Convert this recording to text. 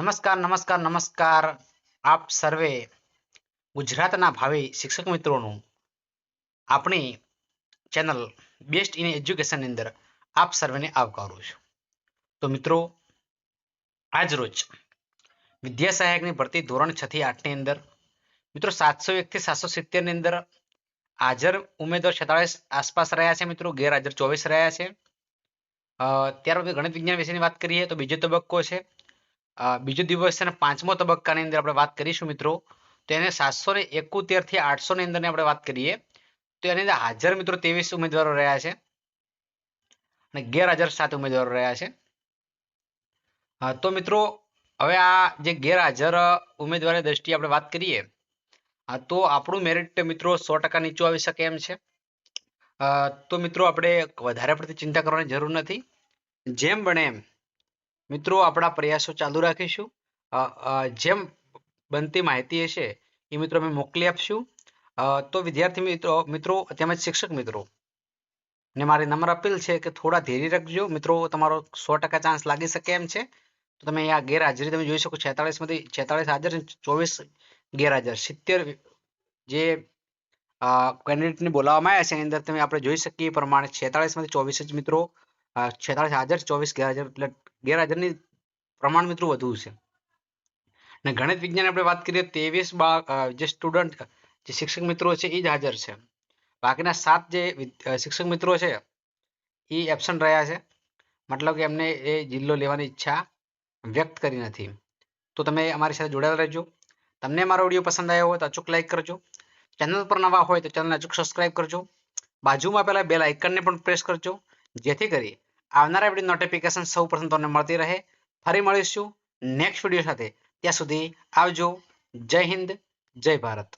નમસ્કાર નમસ્કાર નમસ્કાર આપ સર્વે ગુજરાતના ભાવિ શિક્ષક મિત્રોનું આપણી ચેનલ બેસ્ટ ઇન એજ્યુકેશનની અંદર આપ સર્વેને આવકારું છું. તો મિત્રો, આજ રોજ વિદ્યા સહાયકની ભરતી ધોરણ 6 થી 8 ની અંદર મિત્રો 701 થી 770 ની અંદર હાજર ઉમેદવાર 46 આસપાસ રહ્યા છે. મિત્રો ગેરહાજર 24 રહ્યા છે. ત્યારબાદ ગણિત વિજ્ઞાન વિશેની વાત કરીએ તો બીજો તબક્કો છે. બીજો દિવસ છે અને પાંચમો તબક્કાની અંદર આપણે વાત કરીશું મિત્રો. તો એને 771 થી 800 ની અંદરની આપણે વાત કરીએ તો એની અંદર હાજર મિત્રો 23 ઉમેદવારો રહ્યા છે અને ગેરહાજર 7 ઉમેદવારો રહ્યા છે. તો મિત્રો, હવે આ જે ગેરહાજર ઉમેદવારની દ્રષ્ટિએ આપણે વાત કરીએ તો આપણું મેરિટ મિત્રો 100% નીચું આવી શકે એમ છે. તો મિત્રો આપણે વધારે પડતી ચિંતા કરવાની જરૂર નથી. જેમ બને એમ મિત્રો આપણા પ્રયાસો ચાલુ રાખીશું. જેમ બનતી માહિતી હશે એ મિત્રો અમે મોકલી આપશું. તો વિદ્યાર્થી મિત્રો તેમજ શિક્ષક મિત્રો ને મારી નમ્ર અપીલ છે કે થોડા ધીરે રાખજો મિત્રો. તમારો 100% ચાન્સ લાગી શકે એમ છે. તો તમે આ ગેરહાજરી તમે જોઈ શકો 46 માંથી 46 હાજર 24 ગેરહાજર 70 જે કેન્ડિડેટને બોલાવવામાં આવ્યા છે એની અંદર તમે આપણે જોઈ શકીએ એ પ્રમાણે 46 માંથી 24 જ મિત્રો 46 હાજર 24 ગેરહાજર એટલે ગેરહાજરની પ્રમાણ મિત્રો વધુ છે. અને ગણિત વિજ્ઞાન આપણે વાત કરીએ 23 જે સ્ટુડન્ટ જે શિક્ષક મિત્રો છે એ જ હાજર છે. બાકીના 7 જે શિક્ષક મિત્રો છે એ એબસન્ટ રહ્યા છે. મતલબ કે એમને એ જિલ્લો લેવાની ઈચ્છા વ્યક્ત કરી નથી. તો તમે અમારી સાથે જોડાયેલા રહેજો. તમને મારો વિડીયો પસંદ આવ્યો હોય તો અચૂક લાઈક કરજો. ચેનલ પર નવા હોય તો ચેનલને અચૂક સબસ્ક્રાઇબ કરજો. બાજુમાં પેલા બેલ આઇકનને પણ પ્રેસ કરજો જેથી કરી આવનારા વિડીયો નોટિફિકેશન સૌ પ્રથમ તમને મળતી રહે. ફરી મળીશું નેક્સ્ટ વિડીયો સાથે. ત્યાં સુધી આવજો. જય હિન્દ, જય ભારત.